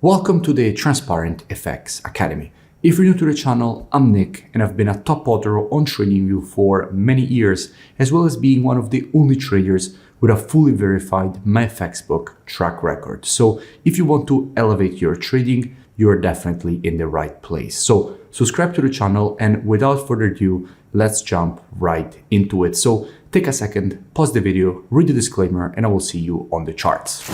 Welcome to the Transparent FX Academy. If you're new to the channel, I'm Nick and I've been a top author on TradingView for many years, as well as being one of the only traders with a fully verified MyFX book track record. So if you want to elevate your trading, you're definitely in the right place. So subscribe to the channel, and without further ado, let's jump right into it. So take a second, pause the video, read the disclaimer, and I will see you on the charts.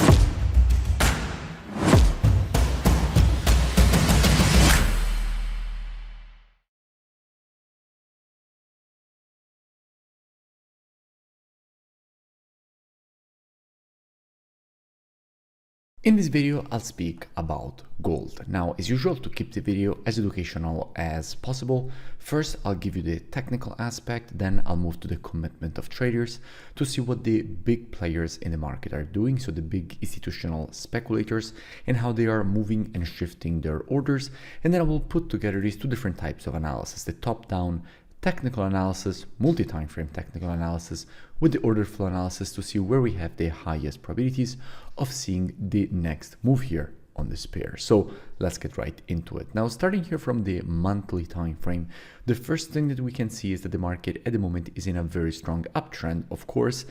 In this video, I'll speak about gold. Now, as usual, to keep the video as educational as possible, first I'll give you the technical aspect, then I'll move to the commitment of traders to see what the big players in the market are doing, so the big institutional speculators, and how they are moving and shifting their orders. And then I will put together these two different types of analysis, the top-down technical analysis, multi-time frame technical analysis, with the order flow analysis to see where we have the highest probabilities of seeing the next move here on this pair. So let's get right into it. Now, starting here from the monthly time frame, the first thing that we can see is that the market at the moment is in a very strong uptrend. Of course,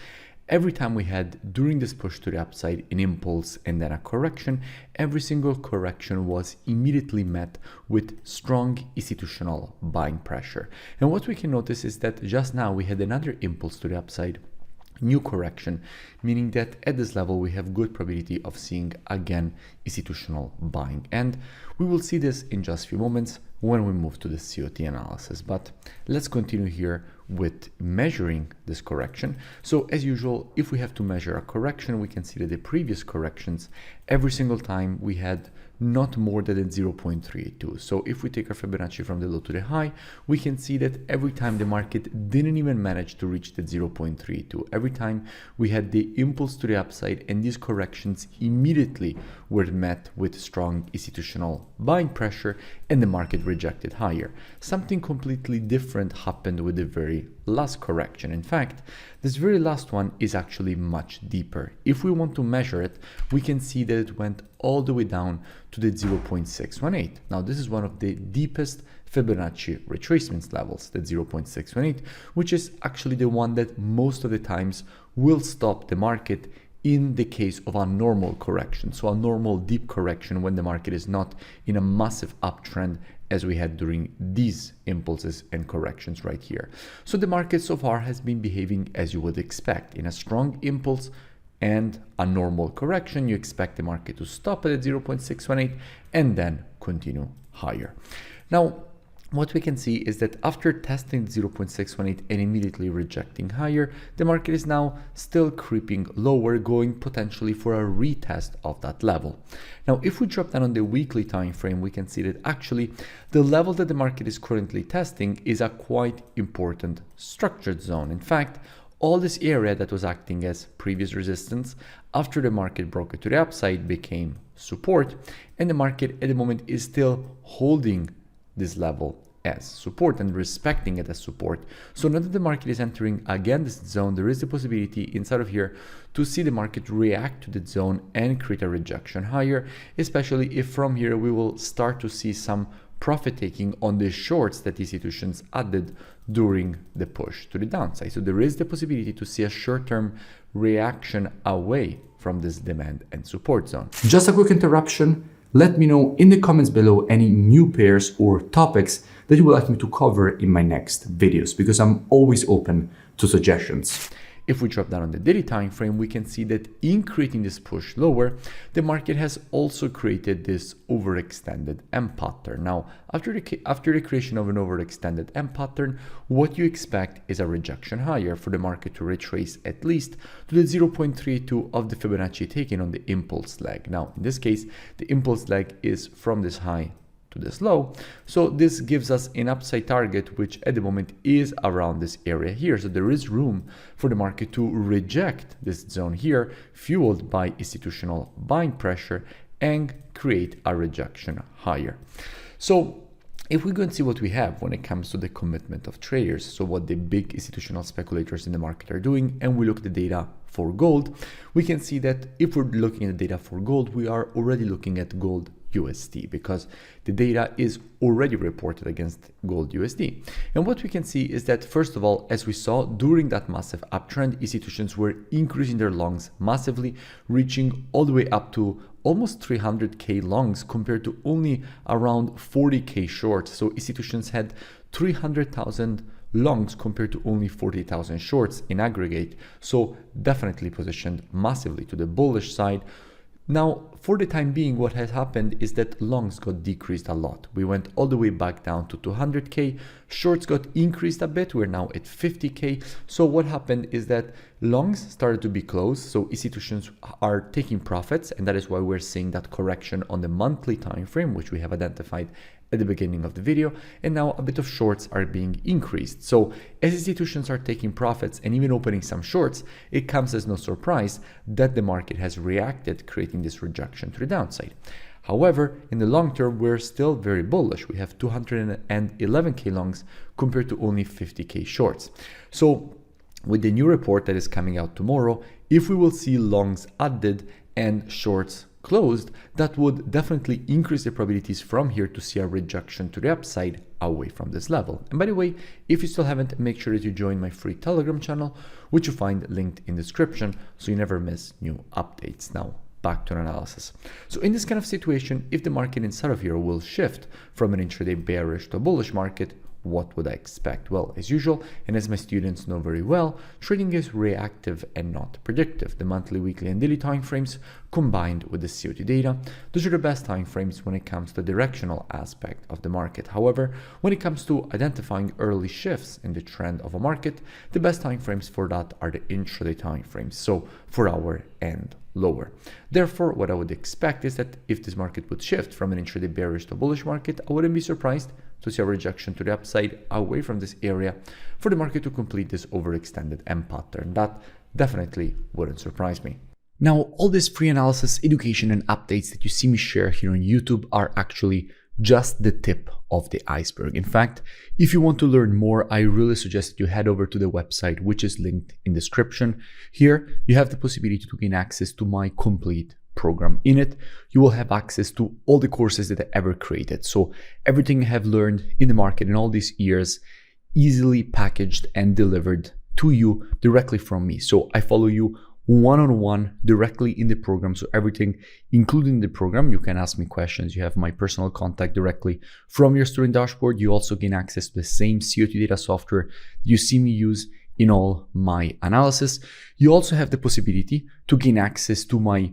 every time we had during this push to the upside an impulse and then a correction, every single correction was immediately met with strong institutional buying pressure. And what we can notice is that just now we had another impulse to the upside, new correction, meaning that at this level we have good probability of seeing again institutional buying. And we will see this in just a few moments when we move to the COT analysis. But let's continue here with measuring this correction. So as usual, if we have to measure a correction, we can see that the previous corrections, every single time we had not more than 0.382. So if we take our Fibonacci from the low to the high, we can see that every time the market didn't even manage to reach the 0.32. Every time we had the impulse to the upside, and these corrections immediately were met with strong institutional buying pressure, and the market rejected higher. Something completely different happened with the very last correction. In fact, this very last one is actually much deeper. If we want to measure it, we can see that it went all the way down to the 0.618. Now, this is one of the deepest Fibonacci retracements levels, the 0.618, which is actually the one that most of the times will stop the market in the case of a normal correction. So a normal deep correction when the market is not in a massive uptrend as we had during these impulses and corrections right here. So the market so far has been behaving as you would expect. In a strong impulse and a normal correction, you expect the market to stop at 0.618 and then continue higher. Now, what we can see is that after testing 0.618 and immediately rejecting higher, the market is now still creeping lower, going potentially for a retest of that level. Now, if we drop down on the weekly time frame, we can see that actually the level that the market is currently testing is a quite important structured zone. In fact, all this area that was acting as previous resistance after the market broke it to the upside became support, and the market at the moment is still holding this level as support and respecting it as support. So now that the market is entering again this zone, there is the possibility inside of here to see the market react to the zone and create a rejection higher, especially if from here we will start to see some profit taking on the shorts that institutions added during the push to the downside. So there is the possibility to see a short-term reaction away from this demand and support zone. Just a quick interruption. Let me know in the comments below any new pairs or topics that you would like me to cover in my next videos, because I'm always open to suggestions. If we drop down on the daily time frame, we can see that in creating this push lower, the market has also created this overextended M pattern. Now, after the creation of an overextended M pattern, what you expect is a rejection higher for the market to retrace at least to the 0.32 of the Fibonacci taken on the impulse leg. Now, in this case, the impulse leg is from this high to this low. So this gives us an upside target, which at the moment is around this area here. So there is room for the market to reject this zone here, fueled by institutional buying pressure, and create a rejection higher. So if we go and see what we have when it comes to the commitment of traders, so what the big institutional speculators in the market are doing, and we look at the data for gold, we can see that if we're looking at the data for gold, we are already looking at gold USD because the data is already reported against gold USD. And what we can see is that, first of all, as we saw during that massive uptrend, institutions were increasing their longs massively, reaching all the way up to almost 300k longs compared to only around 40k shorts. So institutions had 300,000 longs compared to only 40,000 shorts in aggregate. So definitely positioned massively to the bullish side. Now, for the time being, what has happened is that longs got decreased a lot. We went all the way back down to 200k. Shorts got increased a bit. We're now at 50k. So what happened is that longs started to be closed. So institutions are taking profits. And that is why we're seeing that correction on the monthly time frame, which we have identified at the beginning of the video, and now a bit of shorts are being increased. So as institutions are taking profits and even opening some shorts, it comes as no surprise that the market has reacted, creating this rejection to the downside. However, in the long term, we're still very bullish. We have 211k longs compared to only 50k shorts. So with the new report that is coming out tomorrow, if we will see longs added and shorts closed, that would definitely increase the probabilities from here to see a rejection to the upside away from this level. And by the way, if you still haven't, make sure that you join my free Telegram channel, which you find linked in the description so you never miss new updates. Now, back to an analysis. So in this kind of situation, if the market inside of here will shift from an intraday bearish to a bullish market, what would I expect? Well, as usual, and as my students know very well, trading is reactive and not predictive. The monthly, weekly, and daily time frames combined with the COT data, those are the best time frames when it comes to the directional aspect of the market. However, when it comes to identifying early shifts in the trend of a market, the best time frames for that are the intraday time frames, so 4 hour and lower. Therefore, what I would expect is that if this market would shift from an intraday bearish to a bullish market, I wouldn't be surprised to see a rejection to the upside away from this area for the market to complete this overextended M pattern. That definitely wouldn't surprise me. Now, all this free analysis, education, and updates that you see me share here on YouTube are actually just the tip of the iceberg. In fact, if you want to learn more, I really suggest that you head over to the website, which is linked in the description. Here, you have the possibility to gain access to my complete program. In it, you will have access to all the courses that I ever created. So everything I have learned in the market in all these years, easily packaged and delivered to you directly from me. So I follow you one-on-one directly in the program. So everything, including the program, you can ask me questions. You have my personal contact directly from your student dashboard. You also gain access to the same COT data software that you see me use in all my analysis. You also have the possibility to gain access to my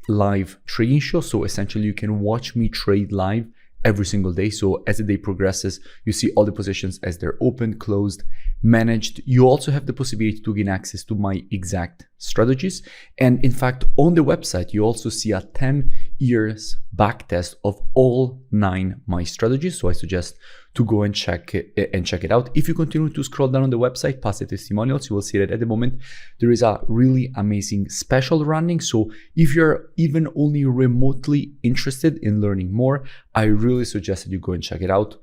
live trading show. So essentially you can watch me trade live every single day. So as the day progresses, you see all the positions as they're open, closed, managed. You also have the possibility to gain access to my exact strategies. And in fact, on the website, you also see a 10 years back test of all 9 my strategies. So I suggest to go and check it out. If you continue to scroll down on the website past the testimonials, you will see that at the moment there is a really amazing special running. So if you're even only remotely interested in learning more, I really suggest that you go and check it out.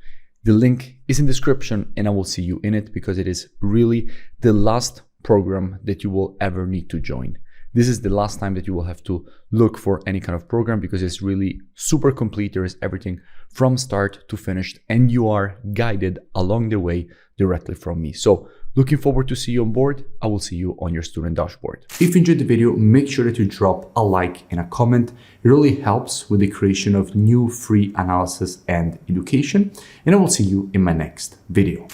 The link is in the description and I will see you in it because it is really the last program that you will ever need to join. This is the last time that you will have to look for any kind of program because it's really super complete. There is everything from start to finished and you are guided along the way directly from me. So looking forward to see you on board. I will see you on your student dashboard. If you enjoyed the video, make sure that you drop a like and a comment. It really helps with the creation of new free analysis and education. And I will see you in my next video.